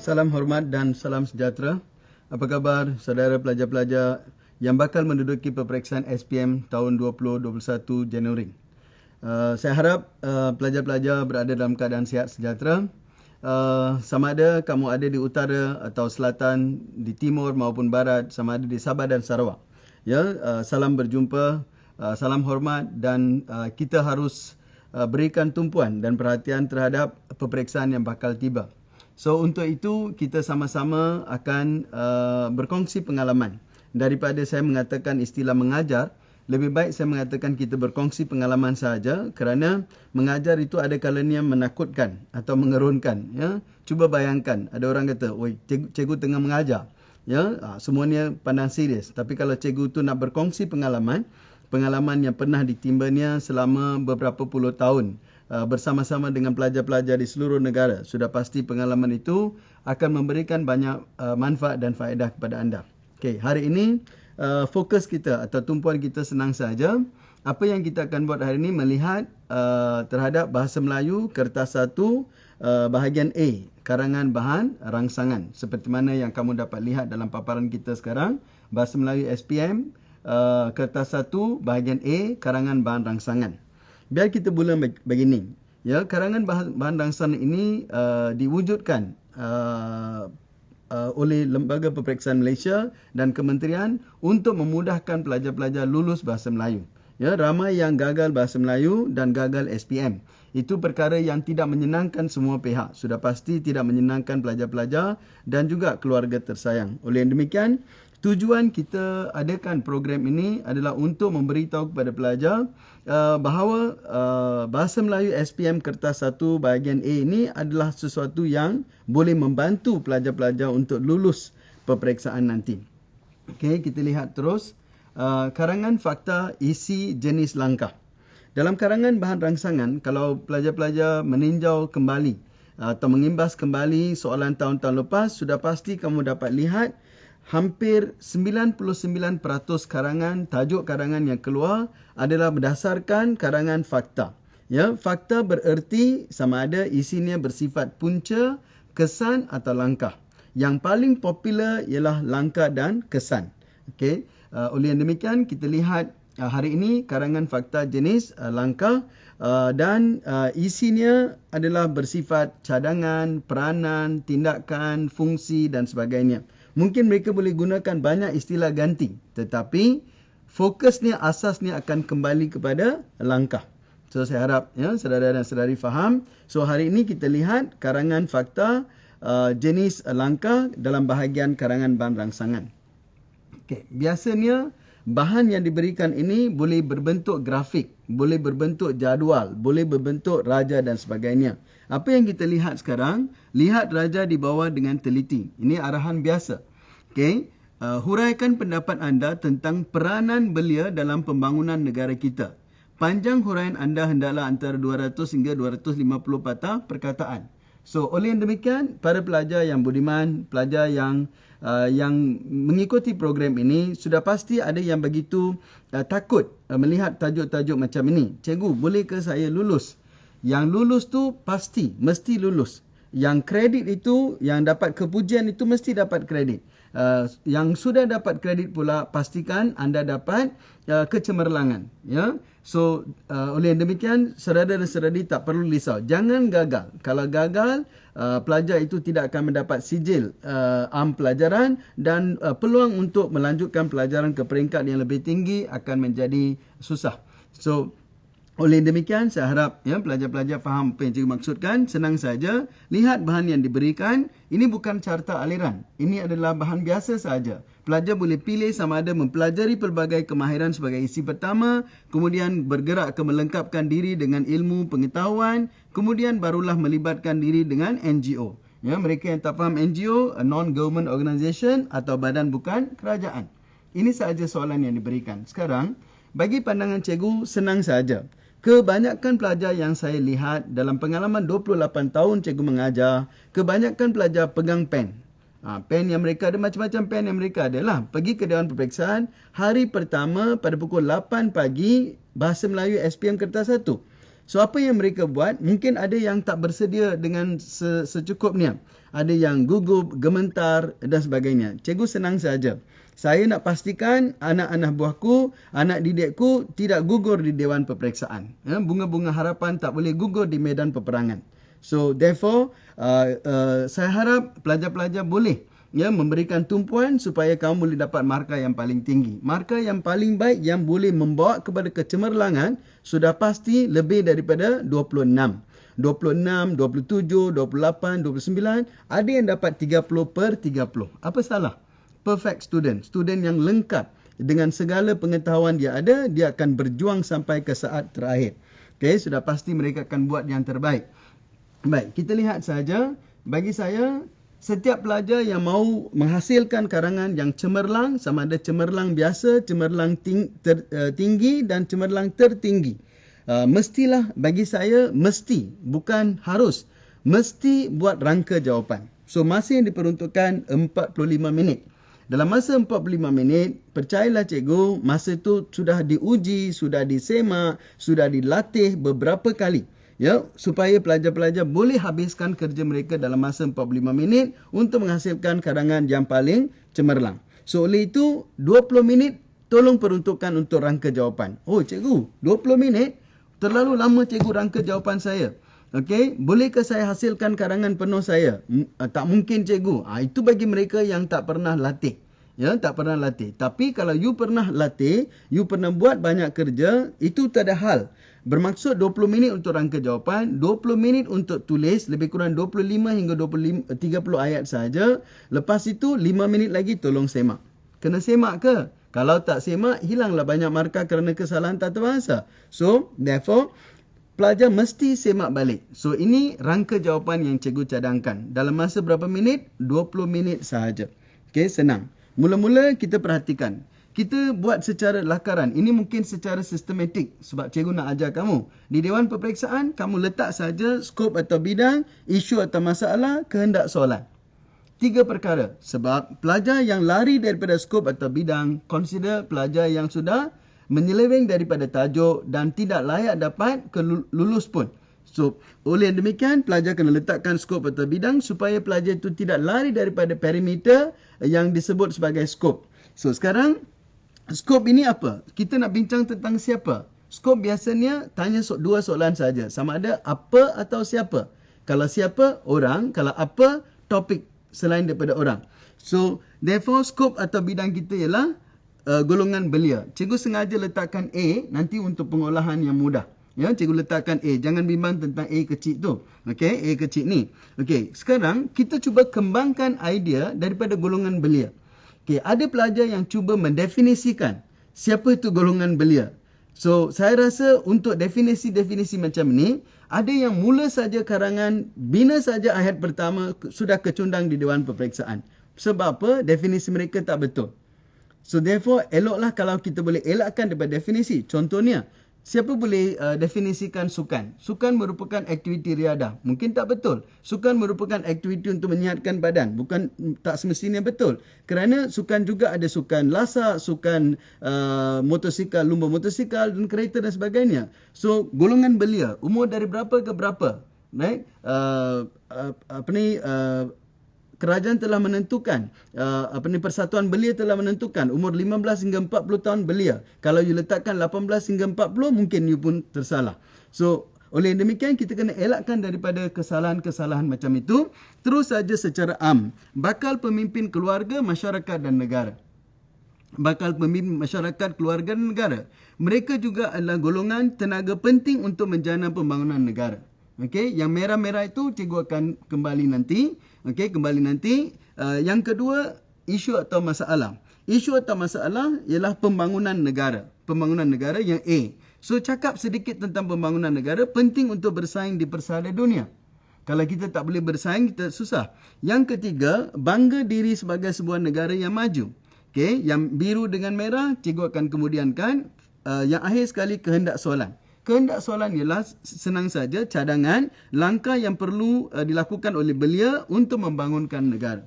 Salam hormat dan salam sejahtera. Apa khabar saudara pelajar-pelajar yang bakal menduduki peperiksaan SPM tahun 2021 Januari. Saya harap pelajar-pelajar berada dalam keadaan sihat sejahtera. Sama ada kamu ada di utara atau selatan, di timur maupun barat, sama ada di Sabah dan Sarawak. Salam berjumpa, salam hormat dan kita harus berikan tumpuan dan perhatian terhadap peperiksaan yang bakal tiba. So untuk itu kita sama-sama akan berkongsi pengalaman. Daripada saya mengatakan istilah mengajar, lebih baik saya mengatakan kita berkongsi pengalaman sahaja, kerana mengajar itu ada kalanya menakutkan atau mengerunkan. Cuba bayangkan, ada orang kata, "Oi, cikgu tengah mengajar." Semuanya pandang serius. Tapi kalau cikgu tu nak berkongsi pengalaman yang pernah ditimbanya selama beberapa puluh tahun bersama-sama dengan pelajar-pelajar di seluruh negara, sudah pasti pengalaman itu akan memberikan banyak manfaat dan faedah kepada anda. Okey, hari ini fokus kita atau tumpuan kita senang saja. Apa yang kita akan buat hari ini melihat terhadap bahasa Melayu kertas 1 bahagian A, karangan bahan rangsangan. Seperti mana yang kamu dapat lihat dalam paparan kita sekarang, bahasa Melayu SPM kertas 1 bahagian A, karangan bahan rangsangan. Biar kita mula begini. Karangan bahan rangsangan ini diwujudkan oleh Lembaga Peperiksaan Malaysia dan Kementerian untuk memudahkan pelajar-pelajar lulus bahasa Melayu. Ramai yang gagal bahasa Melayu dan gagal SPM. Itu perkara yang tidak menyenangkan semua pihak. Sudah pasti tidak menyenangkan pelajar-pelajar dan juga keluarga tersayang. Oleh demikian, tujuan kita adakan program ini adalah untuk memberitahu kepada pelajar bahawa bahasa Melayu SPM kertas 1 bahagian A ini adalah sesuatu yang boleh membantu pelajar-pelajar untuk lulus peperiksaan nanti. Okey, kita lihat terus. Karangan fakta isi jenis langkah. Dalam karangan bahan rangsangan, kalau pelajar-pelajar meninjau kembali atau mengimbas kembali soalan tahun-tahun lepas, sudah pasti kamu dapat lihat hampir 99% karangan, tajuk karangan yang keluar adalah berdasarkan karangan fakta. Fakta bererti sama ada isinya bersifat punca, kesan atau langkah. Yang paling popular ialah langkah dan kesan. Okey. Oleh demikian, kita lihat hari ini karangan fakta jenis langkah dan isinya adalah bersifat cadangan, peranan, tindakan, fungsi dan sebagainya. Mungkin mereka boleh gunakan banyak istilah ganti, tetapi fokusnya, asasnya akan kembali kepada langkah. So saya harap saudara dan saudari faham. So hari ini kita lihat karangan fakta jenis langkah dalam bahagian karangan bahan rangsangan. Okay. Biasanya bahan yang diberikan ini boleh berbentuk grafik, boleh berbentuk jadual, boleh berbentuk raja dan sebagainya. Apa yang kita lihat sekarang, lihat raja di bawah dengan teliti. Ini arahan biasa. Okay. Huraikan pendapat anda tentang peranan belia dalam pembangunan negara kita. Panjang huraian anda hendaklah antara 200 hingga 250 patah perkataan. So, oleh demikian, para pelajar yang budiman, pelajar yang mengikuti program ini, sudah pasti ada yang begitu takut melihat tajuk-tajuk macam ini. Cikgu, boleh ke saya lulus? Yang lulus tu pasti, mesti lulus. Yang kredit itu, yang dapat kepujian itu mesti dapat kredit. Yang sudah dapat kredit pula, pastikan anda dapat kecemerlangan. So, oleh demikian, saudara dan saudari tak perlu risau. Jangan gagal. Kalau gagal, pelajar itu tidak akan mendapat sijil pelajaran dan peluang untuk melanjutkan pelajaran ke peringkat yang lebih tinggi akan menjadi susah. So, oleh demikian, saya harap pelajar-pelajar faham apa yang cikgu maksudkan. Senang saja, lihat bahan yang diberikan. Ini bukan carta aliran. Ini adalah bahan biasa saja. Pelajar boleh pilih sama ada mempelajari pelbagai kemahiran sebagai isi pertama, kemudian bergerak ke melengkapkan diri dengan ilmu pengetahuan, kemudian barulah melibatkan diri dengan NGO. Mereka yang tak faham NGO, a non-government organisation atau badan bukan kerajaan. Ini sahaja soalan yang diberikan. Sekarang, bagi pandangan cikgu, senang saja. Kebanyakan pelajar yang saya lihat dalam pengalaman 28 tahun cikgu mengajar, kebanyakan pelajar pegang pen. Pen yang mereka ada, macam-macam pen yang mereka ada lah. Pergi ke Dewan Peperiksaan, hari pertama pada pukul 8 pagi, bahasa Melayu SPM kertas 1. So apa yang mereka buat, mungkin ada yang tak bersedia dengan secukupnya. Ada yang gugup, gementar dan sebagainya. Cikgu senang saja. Saya nak pastikan anak-anak buahku, anak didikku tidak gugur di Dewan Peperiksaan. Bunga-bunga harapan tak boleh gugur di medan peperangan. So therefore, saya harap pelajar-pelajar boleh memberikan tumpuan supaya kamu boleh dapat markah yang paling tinggi. Markah yang paling baik yang boleh membawa kepada kecemerlangan sudah pasti lebih daripada 26. 26, 27, 28, 29, ada yang dapat 30/30. Apa salah? Perfect student. Student yang lengkap dengan segala pengetahuan dia ada, dia akan berjuang sampai ke saat terakhir. Okey, sudah pasti mereka akan buat yang terbaik. Baik, kita lihat saja. Bagi saya, setiap pelajar yang mahu menghasilkan karangan yang cemerlang, sama ada cemerlang biasa, cemerlang tinggi dan cemerlang tertinggi. Mestilah, bagi saya, mesti, bukan harus, mesti buat rangka jawapan. So, masa yang diperuntukkan 45 minit. Dalam masa 45 minit, percayalah cikgu, masa itu sudah diuji, sudah disemak, sudah dilatih beberapa kali. Ya, supaya pelajar-pelajar boleh habiskan kerja mereka dalam masa 45 minit untuk menghasilkan karangan yang paling cemerlang. So, oleh itu, 20 minit tolong peruntukkan untuk rangka jawapan. Oh, cikgu, 20 minit? Terlalu lama cikgu rangka jawapan saya. Okey, bolehkah saya hasilkan karangan penuh saya? Tak mungkin cikgu. Itu bagi mereka yang tak pernah latih. Ya, tak pernah latih. Tapi kalau you pernah latih, you pernah buat banyak kerja, itu tak ada hal. Bermaksud 20 minit untuk rangka jawapan, 20 minit untuk tulis, lebih kurang 25 hingga 30 ayat saja. Lepas itu 5 minit lagi tolong semak. Kena semak ke? Kalau tak semak, hilanglah banyak markah kerana kesalahan tata bahasa. So, therefore, pelajar mesti semak balik. So, ini rangka jawapan yang cikgu cadangkan. Dalam masa berapa minit? 20 minit sahaja. Okey, senang. Mula-mula kita perhatikan. Kita buat secara lakaran. Ini mungkin secara sistematik sebab cikgu nak ajar kamu. Di Dewan Peperiksaan, kamu letak saja skop atau bidang, isu atau masalah, kehendak soalan. 3 perkara. Sebab pelajar yang lari daripada skop atau bidang, consider pelajar yang sudah menyeleweng daripada tajuk dan tidak layak dapat lulus pun. So, oleh demikian, pelajar kena letakkan skop atau bidang supaya pelajar itu tidak lari daripada perimeter yang disebut sebagai skop. So, sekarang, skop ini apa? Kita nak bincang tentang siapa? Skop biasanya tanya 2 soalan saja. Sama ada apa atau siapa. Kalau siapa, orang. Kalau apa, topik selain daripada orang. So, therefore, skop atau bidang kita ialah golongan belia. Cikgu sengaja letakkan A nanti untuk pengolahan yang mudah. Ya, cikgu letakkan A. Jangan bimbang tentang A kecil tu. Okey, A kecil ni. Okey, sekarang kita cuba kembangkan idea daripada golongan belia. Okey, ada pelajar yang cuba mendefinisikan siapa itu golongan belia. So, saya rasa untuk definisi-definisi macam ni, ada yang mula saja karangan, bina saja ayat pertama sudah kecundang di Dewan Peperiksaan. Sebab apa? Definisi mereka tak betul. So, therefore, eloklah kalau kita boleh elakkan daripada definisi. Contohnya, siapa boleh definisikan sukan? Sukan merupakan aktiviti riadah. Mungkin tak betul. Sukan merupakan aktiviti untuk menyihatkan badan. Bukan, tak semestinya betul. Kerana sukan juga ada sukan lasak, sukan motosikal, lumba motosikal dan kereta dan sebagainya. So, golongan belia, umur dari berapa ke berapa? Right? Kerajaan telah menentukan, Persatuan Belia telah menentukan umur 15 hingga 40 tahun belia. Kalau you letakkan 18 hingga 40, mungkin you pun tersalah. So, oleh demikian kita kena elakkan daripada kesalahan-kesalahan macam itu. Terus saja secara am. Bakal pemimpin keluarga, masyarakat dan negara. Bakal pemimpin masyarakat, keluarga dan negara. Mereka juga adalah golongan tenaga penting untuk menjana pembangunan negara. Okey, yang merah-merah itu cikgu akan kembali nanti. Okey, kembali nanti. Yang kedua, isu atau masalah. Isu atau masalah ialah pembangunan negara. Pembangunan negara yang A. So, cakap sedikit tentang pembangunan negara penting untuk bersaing di persada dunia. Kalau kita tak boleh bersaing, kita susah. Yang ketiga, bangga diri sebagai sebuah negara yang maju. Okey, yang biru dengan merah, cikgu akan kemudiankan. Yang akhir sekali, kehendak soalan. Kehendak soalan ialah senang saja cadangan langkah yang perlu dilakukan oleh belia untuk membangunkan negara.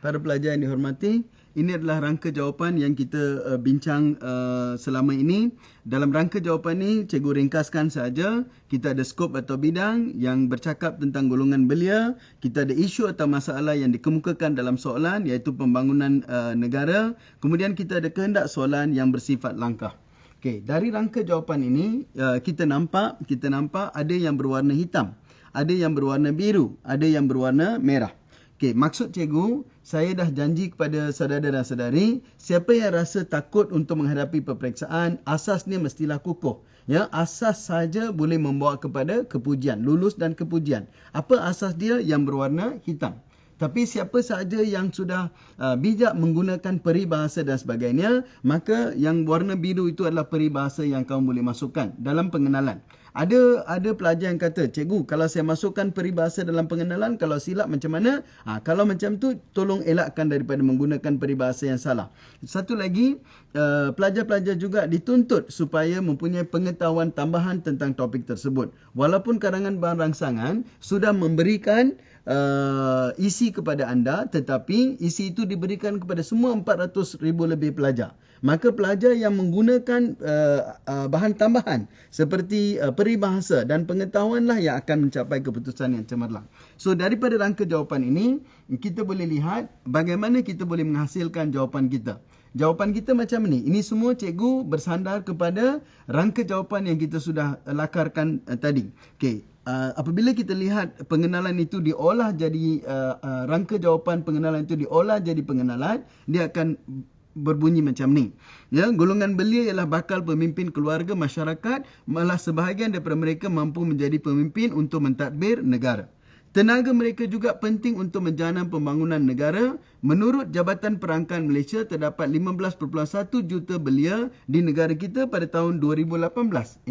Para pelajar yang dihormati, ini adalah rangka jawapan yang kita bincang selama ini. Dalam rangka jawapan ni, cikgu ringkaskan saja. Kita ada skop atau bidang yang bercakap tentang golongan belia. Kita ada isu atau masalah yang dikemukakan dalam soalan, iaitu pembangunan negara. Kemudian kita ada kehendak soalan yang bersifat langkah. Okey, dari rangka jawapan ini, kita nampak ada yang berwarna hitam, ada yang berwarna biru, ada yang berwarna merah. Okey, maksud cikgu, saya dah janji kepada saudara dan saudari, siapa yang rasa takut untuk menghadapi peperiksaan, asasnya mestilah kukuh. Ya, asas saja boleh membawa kepada kepujian, lulus dan kepujian. Apa asas dia? Yang berwarna hitam. Tapi siapa sahaja yang sudah bijak menggunakan peribahasa dan sebagainya, maka yang warna biru itu adalah peribahasa yang kamu boleh masukkan dalam pengenalan. Ada pelajar yang kata, cikgu, kalau saya masukkan peribahasa dalam pengenalan, kalau silap macam mana? Kalau macam tu, tolong elakkan daripada menggunakan peribahasa yang salah. Satu lagi, pelajar-pelajar juga dituntut supaya mempunyai pengetahuan tambahan tentang topik tersebut. Walaupun karangan bahan rangsangan sudah memberikan isi kepada anda, tetapi isi itu diberikan kepada semua 400,000 lebih pelajar. Maka pelajar yang menggunakan bahan tambahan seperti peribahasa dan pengetahuanlah yang akan mencapai keputusan yang cemerlang. So daripada rangka jawapan ini, kita boleh lihat bagaimana kita boleh menghasilkan jawapan kita. Jawapan kita macam ni. Ini semua cikgu bersandar kepada rangka jawapan yang kita sudah lakarkan tadi. Okey. Apabila kita lihat pengenalan itu diolah jadi rangka jawapan pengenalan itu diolah jadi pengenalan, dia akan berbunyi macam ni. Ya, golongan belia ialah bakal pemimpin keluarga masyarakat, malah sebahagian daripada mereka mampu menjadi pemimpin untuk mentadbir negara. Tenaga mereka juga penting untuk menjanam pembangunan negara. Menurut Jabatan Perangkan Malaysia, terdapat 15.1 juta belia di negara kita pada tahun 2018.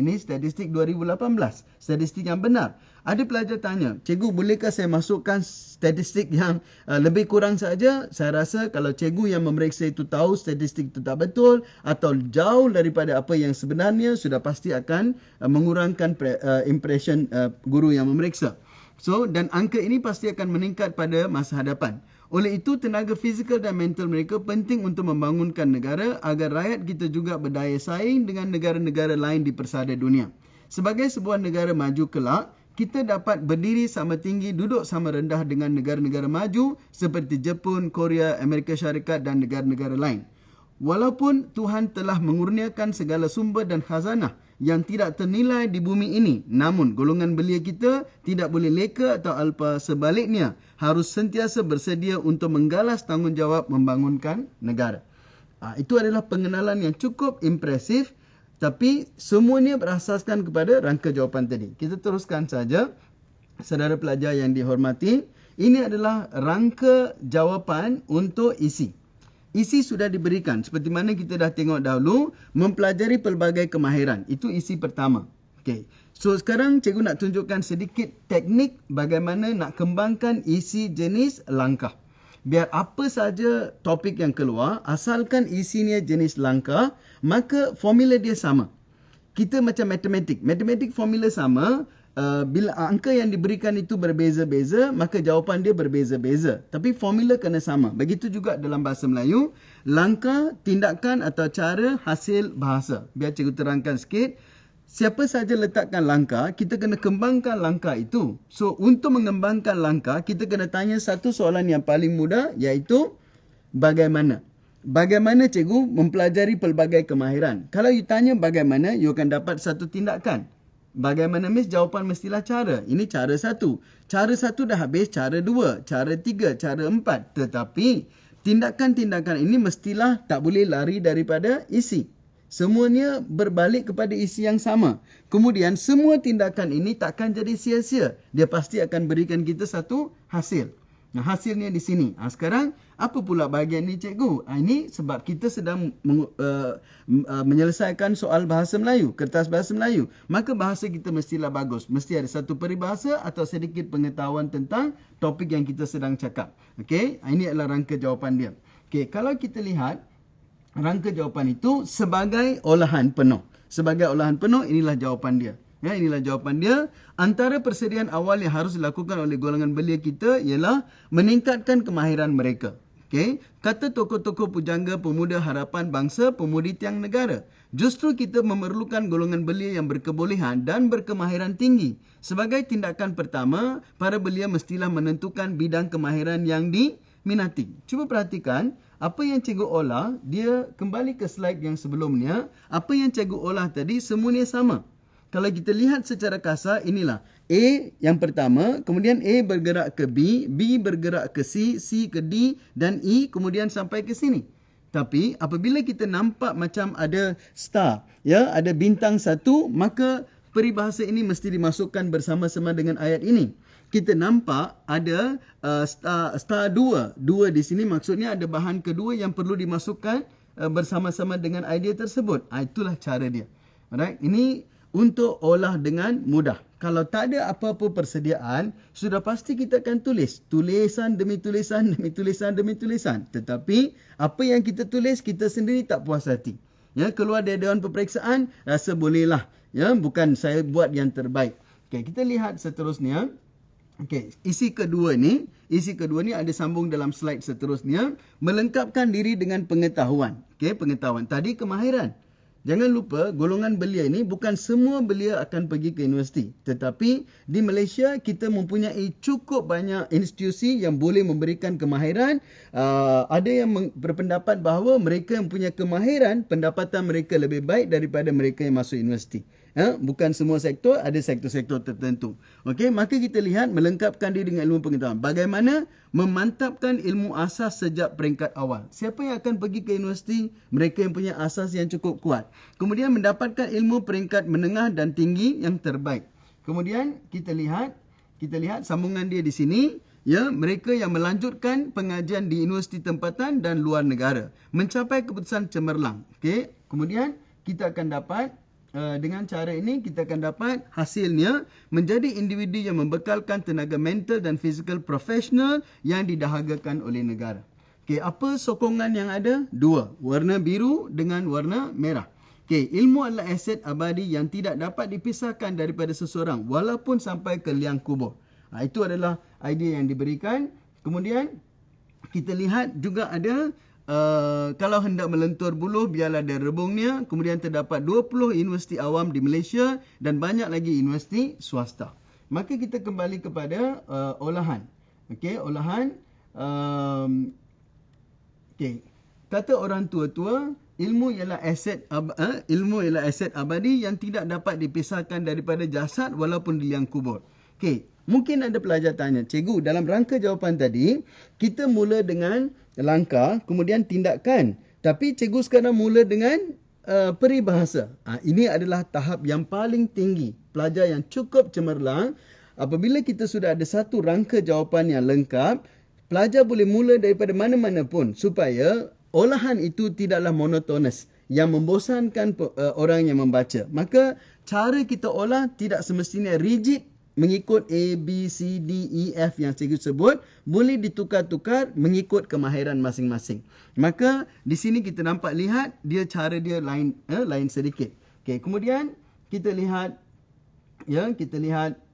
Ini statistik 2018. Statistik yang benar. Ada pelajar tanya, cikgu, bolehkah saya masukkan statistik yang lebih kurang saja? Saya rasa kalau cikgu yang memeriksa itu tahu statistik itu tak betul atau jauh daripada apa yang sebenarnya, sudah pasti akan mengurangkan impression guru yang memeriksa. So, dan angka ini pasti akan meningkat pada masa hadapan. Oleh itu, tenaga fizikal dan mental mereka penting untuk membangunkan negara agar rakyat kita juga berdaya saing dengan negara-negara lain di persada dunia. Sebagai sebuah negara maju kelak, kita dapat berdiri sama tinggi, duduk sama rendah dengan negara-negara maju seperti Jepun, Korea, Amerika Syarikat dan negara-negara lain. Walaupun Tuhan telah mengurniakan segala sumber dan khazanah yang tidak ternilai di bumi ini, namun golongan belia kita tidak boleh leka atau alpa. Sebaliknya, harus sentiasa bersedia untuk menggalas tanggungjawab membangunkan negara. Itu adalah pengenalan yang cukup impresif, tapi semuanya berasaskan kepada rangka jawapan tadi. Kita teruskan saja, saudara pelajar yang dihormati. Ini adalah rangka jawapan untuk isi. Isi sudah diberikan. Seperti mana kita dah tengok dahulu, mempelajari pelbagai kemahiran. Itu isi pertama. Okay. So sekarang cikgu nak tunjukkan sedikit teknik bagaimana nak kembangkan isi jenis langkah. Biar apa saja topik yang keluar, asalkan isinya jenis langkah, maka formula dia sama. Kita macam matematik. Matematik formula sama. Bila angka yang diberikan itu berbeza-beza, maka jawapan dia berbeza-beza. Tapi formula kena sama. Begitu juga dalam bahasa Melayu, langkah, tindakan atau cara, hasil bahasa. Biar cikgu terangkan sikit. Siapa saja letakkan langkah, kita kena kembangkan langkah itu. So, untuk mengembangkan langkah, kita kena tanya satu soalan yang paling mudah, iaitu bagaimana? Bagaimana cikgu mempelajari pelbagai kemahiran? Kalau you tanya bagaimana, you akan dapat satu tindakan. Bagaimana Miss? Jawapan mestilah cara. Ini cara satu. Cara satu dah habis, cara dua, cara tiga, cara empat. Tetapi tindakan-tindakan ini mestilah tak boleh lari daripada isi. Semuanya berbalik kepada isi yang sama. Kemudian semua tindakan ini takkan jadi sia-sia. Dia pasti akan berikan kita satu hasil. Nah, hasilnya di sini. Sekarang, apa pula bahagian ni cikgu? Ini sebab kita sedang menyelesaikan soal bahasa Melayu, kertas bahasa Melayu. Maka bahasa kita mestilah bagus. Mesti ada satu peribahasa atau sedikit pengetahuan tentang topik yang kita sedang cakap. Okey, ini adalah rangka jawapan dia. Okey, kalau kita lihat, rangka jawapan itu sebagai olahan penuh. Sebagai olahan penuh, inilah jawapan dia. Ya, inilah jawapan dia. Antara persediaan awal yang harus dilakukan oleh golongan belia kita ialah meningkatkan kemahiran mereka. Okey, kata tokoh-tokoh pujangga pemuda harapan bangsa, pemudi tiang negara. Justru kita memerlukan golongan belia yang berkebolehan dan berkemahiran tinggi. Sebagai tindakan pertama, para belia mestilah menentukan bidang kemahiran yang diminati. Cuba perhatikan apa yang cikgu olah, dia kembali ke slide yang sebelumnya. Apa yang cikgu olah tadi semuanya sama. Kalau kita lihat secara kasar, inilah A yang pertama, kemudian A bergerak ke B, B bergerak ke C, C ke D dan E kemudian sampai ke sini. Tapi apabila kita nampak macam ada star, ya, ada bintang satu, maka peribahasa ini mesti dimasukkan bersama-sama dengan ayat ini. Kita nampak ada star dua. Dua di sini maksudnya ada bahan kedua yang perlu dimasukkan bersama-sama dengan idea tersebut. Itulah cara dia. Alright, ini untuk olah dengan mudah. Kalau tak ada apa-apa persediaan, sudah pasti kita akan tulis. Tulisan demi tulisan, demi tulisan, demi tulisan. Tetapi, apa yang kita tulis, kita sendiri tak puas hati. Ya, keluar dari Dewan Peperiksaan, rasa bolehlah. Ya, bukan saya buat yang terbaik. Okay, kita lihat seterusnya. Okay, isi kedua ni ada sambung dalam slide seterusnya. Melengkapkan diri dengan pengetahuan. Okay, pengetahuan. Tadi kemahiran. Jangan lupa, golongan belia ini bukan semua belia akan pergi ke universiti. Tetapi di Malaysia, kita mempunyai cukup banyak institusi yang boleh memberikan kemahiran. Ada yang berpendapat bahawa mereka yang punya kemahiran, pendapatan mereka lebih baik daripada mereka yang masuk universiti. Bukan semua sektor, ada sektor-sektor tertentu. Okey, maka kita lihat melengkapkan diri dengan ilmu pengetahuan. Bagaimana memantapkan ilmu asas sejak peringkat awal. Siapa yang akan pergi ke universiti? Mereka yang punya asas yang cukup kuat. Kemudian mendapatkan ilmu peringkat menengah dan tinggi yang terbaik. Kemudian kita lihat sambungan dia di sini. Ya, mereka yang melanjutkan pengajian di universiti tempatan dan luar negara. Mencapai keputusan cemerlang. Okey, kemudian kita akan dapat dengan cara ini kita akan dapat hasilnya menjadi individu yang membekalkan tenaga mental dan fizikal profesional yang didahagakan oleh negara. Okey, apa sokongan yang ada? Dua, warna biru dengan warna merah. Okey, ilmu adalah aset abadi yang tidak dapat dipisahkan daripada seseorang walaupun sampai ke liang kubur. Itu adalah idea yang diberikan. Kemudian kita lihat juga ada kalau hendak melentur buluh, biarlah ada rebungnya. Kemudian terdapat 20 universiti awam di Malaysia dan banyak lagi universiti swasta. Maka kita kembali kepada olahan. Okey, olahan. Okey, kata orang tua-tua, ilmu ialah aset abadi yang tidak dapat dipisahkan daripada jasad walaupun di liang kubur. Okey, mungkin ada pelajar tanya, cikgu, dalam rangka jawapan tadi, kita mula dengan langkah, kemudian tindakan. Tapi cikgu sekarang mula dengan peribahasa. Ini adalah tahap yang paling tinggi. Pelajar yang cukup cemerlang, apabila kita sudah ada satu rangka jawapan yang lengkap, pelajar boleh mula daripada mana-mana pun supaya olahan itu tidaklah monotonous yang membosankan orang yang membaca. Maka cara kita olah tidak semestinya rigid mengikut A, B, C, D, E, F yang cikgu sebut, boleh ditukar-tukar mengikut kemahiran masing-masing. Maka di sini kita lihat cara dia lain sedikit. Okey, kemudian kita lihat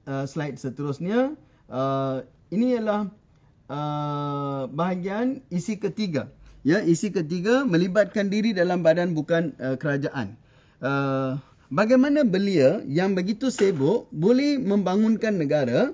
slide seterusnya. Ini ialah bahagian isi ketiga. Ya, isi ketiga melibatkan diri dalam badan bukan kerajaan. Bagaimana belia yang begitu sibuk boleh membangunkan negara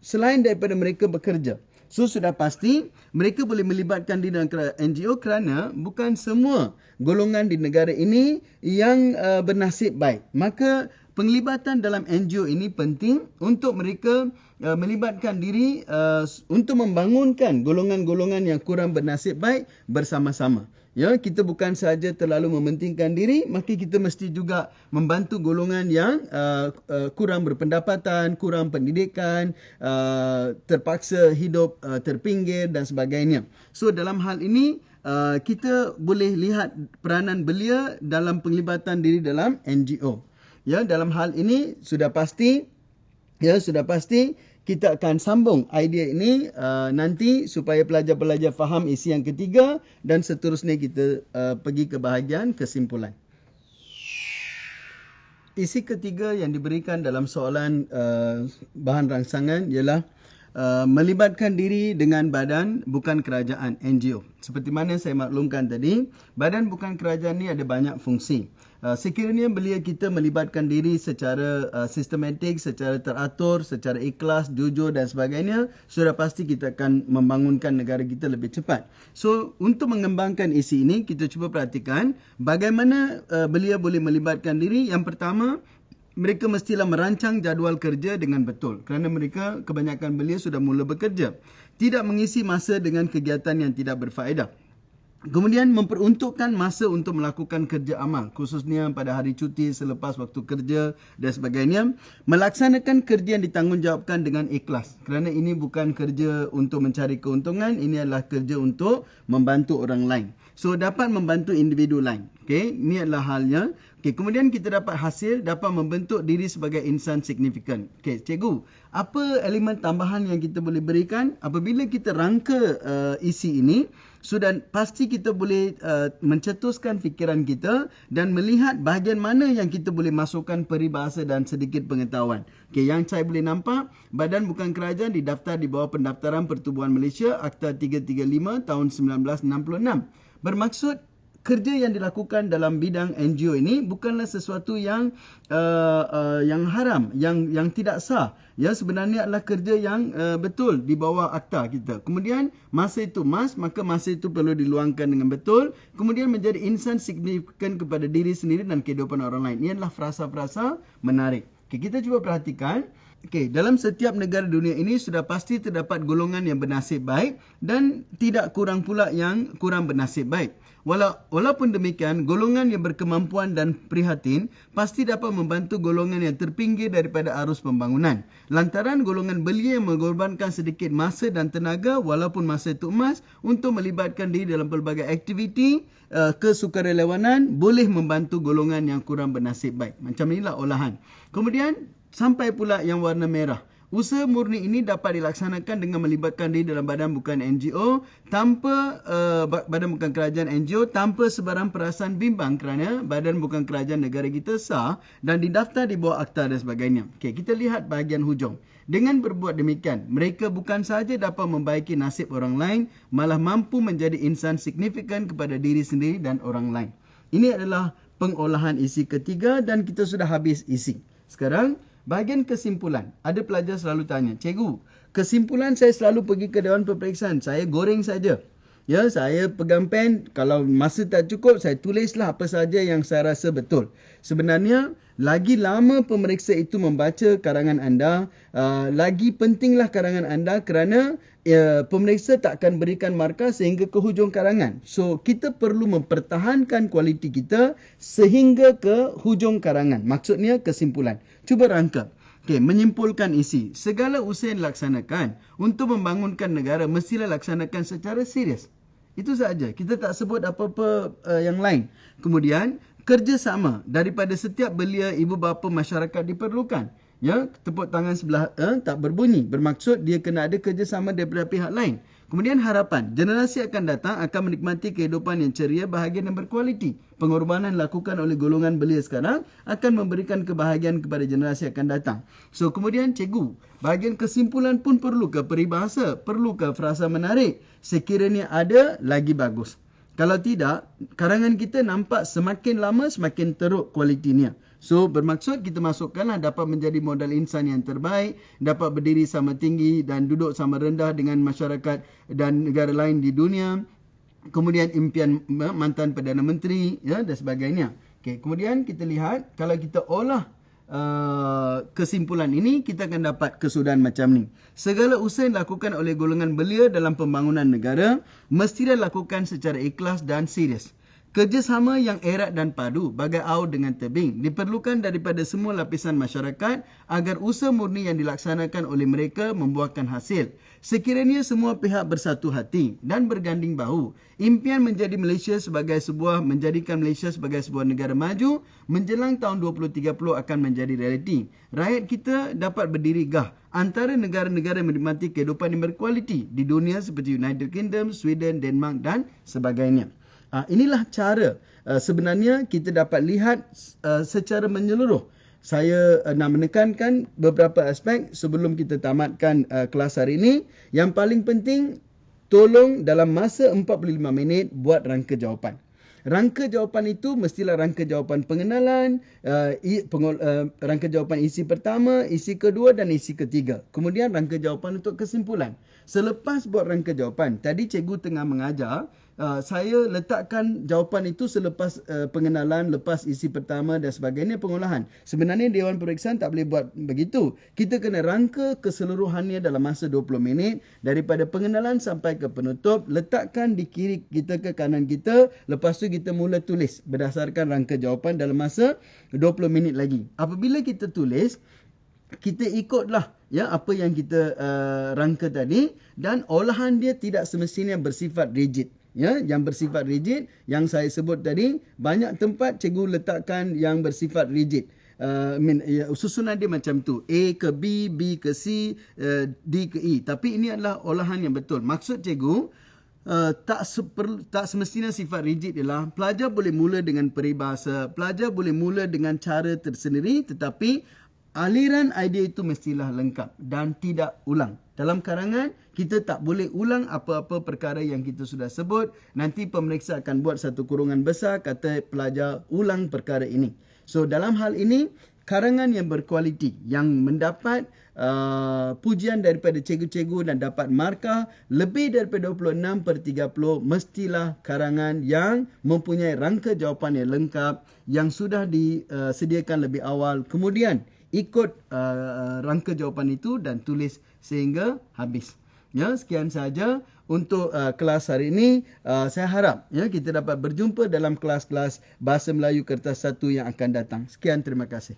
selain daripada mereka bekerja. So, sudah pasti mereka boleh melibatkan diri dalam NGO kerana bukan semua golongan di negara ini yang bernasib baik. Maka penglibatan dalam NGO ini penting untuk mereka melibatkan diri untuk membangunkan golongan-golongan yang kurang bernasib baik bersama-sama. Ya, kita bukan sahaja terlalu mementingkan diri, maka kita mesti juga membantu golongan yang kurang berpendapatan, kurang pendidikan, terpaksa hidup terpinggir dan sebagainya. So, dalam hal ini, kita boleh lihat peranan belia dalam penglibatan diri dalam NGO. Ya, dalam hal ini sudah pasti kita akan sambung idea ini nanti supaya pelajar-pelajar faham isi yang ketiga dan seterusnya kita pergi ke bahagian kesimpulan. Isi ketiga yang diberikan dalam soalan bahan rangsangan ialah melibatkan diri dengan badan bukan kerajaan, NGO. Seperti mana saya maklumkan tadi, badan bukan kerajaan ni ada banyak fungsi. Sekiranya belia kita melibatkan diri secara sistematik, secara teratur, secara ikhlas, jujur dan sebagainya, sudah pasti kita akan membangunkan negara kita lebih cepat. So, untuk mengembangkan isi ini, kita cuba perhatikan bagaimana belia boleh melibatkan diri. Yang pertama, mereka mestilah merancang jadual kerja dengan betul. Kerana mereka, kebanyakan belia sudah mula bekerja. Tidak mengisi masa dengan kegiatan yang tidak berfaedah. Kemudian memperuntukkan masa untuk melakukan kerja amal, khususnya pada hari cuti, selepas waktu kerja dan sebagainya. Melaksanakan kerja yang ditanggungjawabkan dengan ikhlas. Kerana ini bukan kerja untuk mencari keuntungan, ini adalah kerja untuk membantu orang lain. So, dapat membantu individu lain. Okay, ini adalah halnya. Okay, kemudian kita dapat hasil, dapat membentuk diri sebagai insan signifikan. Okay, cikgu, apa elemen tambahan yang kita boleh berikan? Apabila kita rangka isi ini, sudah pasti kita boleh mencetuskan fikiran kita dan melihat bahagian mana yang kita boleh masukkan peribahasa dan sedikit pengetahuan. Okay, yang saya boleh nampak, badan bukan kerajaan didaftar di bawah Pendaftaran Pertubuhan Malaysia, Akta 335 tahun 1966. Bermaksud, kerja yang dilakukan dalam bidang NGO ini bukanlah sesuatu yang haram, yang tidak sah. Ya, sebenarnya adalah kerja yang betul di bawah akta kita. Kemudian masa itu maka masa itu perlu diluangkan dengan betul. Kemudian menjadi insan signifikan kepada diri sendiri dan kehidupan orang lain. Ini adalah frasa-frasa menarik. Okay, kita cuba perhatikan. Okay, dalam setiap negara dunia ini sudah pasti terdapat golongan yang bernasib baik dan tidak kurang pula yang kurang bernasib baik. Walaupun demikian, golongan yang berkemampuan dan prihatin pasti dapat membantu golongan yang terpinggir daripada arus pembangunan. Lantaran golongan belia yang mengorbankan sedikit masa dan tenaga, walaupun masa itu emas, untuk melibatkan diri dalam pelbagai aktiviti kesukarelawanan, boleh membantu golongan yang kurang bernasib baik. Macam inilah olahan. Kemudian, sampai pula yang warna merah. Usaha murni ini dapat dilaksanakan dengan melibatkan diri dalam badan bukan NGO, badan bukan kerajaan NGO, tanpa sebarang perasaan bimbang kerana badan bukan kerajaan negara kita sah dan didaftar di bawah akta dan sebagainya. Okay, kita lihat bahagian hujung. Dengan berbuat demikian, mereka bukan sahaja dapat membaiki nasib orang lain, malah mampu menjadi insan signifikan kepada diri sendiri dan orang lain. Ini adalah pengolahan isi ketiga dan kita sudah habis isi. Sekarang, bahagian kesimpulan. Ada pelajar selalu tanya, cikgu, kesimpulan saya selalu pergi ke Dewan Peperiksaan. Saya goreng saja. Ya, saya pegang pen. Kalau masa tak cukup, saya tulislah apa saja yang saya rasa betul. Sebenarnya, lagi lama pemeriksa itu membaca karangan anda, lagi pentinglah karangan anda kerana pemeriksa tak akan berikan markah sehingga ke hujung karangan. So, kita perlu mempertahankan kualiti kita sehingga ke hujung karangan. Maksudnya kesimpulan. Cuba rangka. Okay, menyimpulkan isi. Segala usaha yang dilaksanakan untuk membangunkan negara mestilah laksanakan secara serius. Itu sahaja. Kita tak sebut apa-apa yang lain. Kemudian, kerjasama daripada setiap belia ibu bapa masyarakat diperlukan. Ya, tepuk tangan sebelah tak berbunyi. Bermaksud dia kena ada kerjasama daripada pihak lain. Kemudian harapan, generasi akan datang akan menikmati kehidupan yang ceria, bahagia dan berkualiti. Pengorbanan dilakukan oleh golongan belia sekarang akan memberikan kebahagiaan kepada generasi akan datang. So, kemudian cikgu, bahagian kesimpulan pun perlu ke peribahasa? Perlu ke frasa menarik? Sekiranya ada, lagi bagus. Kalau tidak, karangan kita nampak semakin lama semakin teruk kualitinya. So, bermaksud kita masukkanlah dapat menjadi modal insan yang terbaik, dapat berdiri sama tinggi dan duduk sama rendah dengan masyarakat dan negara lain di dunia. Kemudian impian mantan Perdana Menteri, ya, dan sebagainya. Okay, kemudian kita lihat, kalau kita olah kesimpulan ini, kita akan dapat kesudahan macam ni. Segala usaha yang dilakukan oleh golongan belia dalam pembangunan negara mestilah dilakukan secara ikhlas dan serius. Kerjasama yang erat dan padu bagai aur dengan tebing diperlukan daripada semua lapisan masyarakat agar usaha murni yang dilaksanakan oleh mereka membuahkan hasil. Sekiranya semua pihak bersatu hati dan berganding bahu, impian menjadikan Malaysia sebagai sebuah negara maju menjelang tahun 2030 akan menjadi realiti. Rakyat kita dapat berdiri gah antara negara-negara yang menikmati kehidupan yang berkualiti di dunia seperti United Kingdom, Sweden, Denmark dan sebagainya. Inilah cara sebenarnya kita dapat lihat secara menyeluruh saya nak menekankan beberapa aspek sebelum kita tamatkan kelas hari ini. Yang paling penting, tolong dalam masa 45 minit buat rangka jawapan. Rangka jawapan itu mestilah rangka jawapan pengenalan, rangka jawapan isi pertama, isi kedua dan isi ketiga. Kemudian rangka jawapan untuk kesimpulan. Selepas buat rangka jawapan, tadi cikgu tengah mengajar, saya letakkan jawapan itu selepas pengenalan, lepas isi pertama dan sebagainya, pengolahan. Sebenarnya Dewan Periksaan tak boleh buat begitu. Kita kena rangka keseluruhannya dalam masa 20 minit. Daripada pengenalan sampai ke penutup, letakkan di kiri kita ke kanan kita. Lepas tu kita mula tulis berdasarkan rangka jawapan dalam masa 20 minit lagi. Apabila kita tulis, kita ikutlah apa yang kita rangka tadi, dan olahan dia tidak semestinya bersifat rigid. Yang bersifat rigid yang saya sebut tadi, banyak tempat cikgu letakkan yang bersifat rigid. Susunan dia macam tu, A ke B, B ke C, D ke E. Tapi ini adalah olahan yang betul. Maksud cikgu, tak semestinya sifat rigid ialah pelajar boleh mula dengan peribahasa, pelajar boleh mula dengan cara tersendiri, tetapi aliran idea itu mestilah lengkap dan tidak ulang. Dalam karangan, kita tak boleh ulang apa-apa perkara yang kita sudah sebut. Nanti pemeriksa akan buat satu kurungan besar, kata pelajar ulang perkara ini. So, dalam hal ini, karangan yang berkualiti, yang mendapat pujian daripada cikgu-cikgu dan dapat markah lebih daripada 26/30, mestilah karangan yang mempunyai rangka jawapan yang lengkap, yang sudah disediakan lebih awal. Kemudian, ikut rangka jawapan itu dan tulis sehingga habis. Sekian sahaja untuk kelas hari ini. Saya harap kita dapat berjumpa dalam kelas-kelas Bahasa Melayu Kertas 1 yang akan datang. Sekian, terima kasih.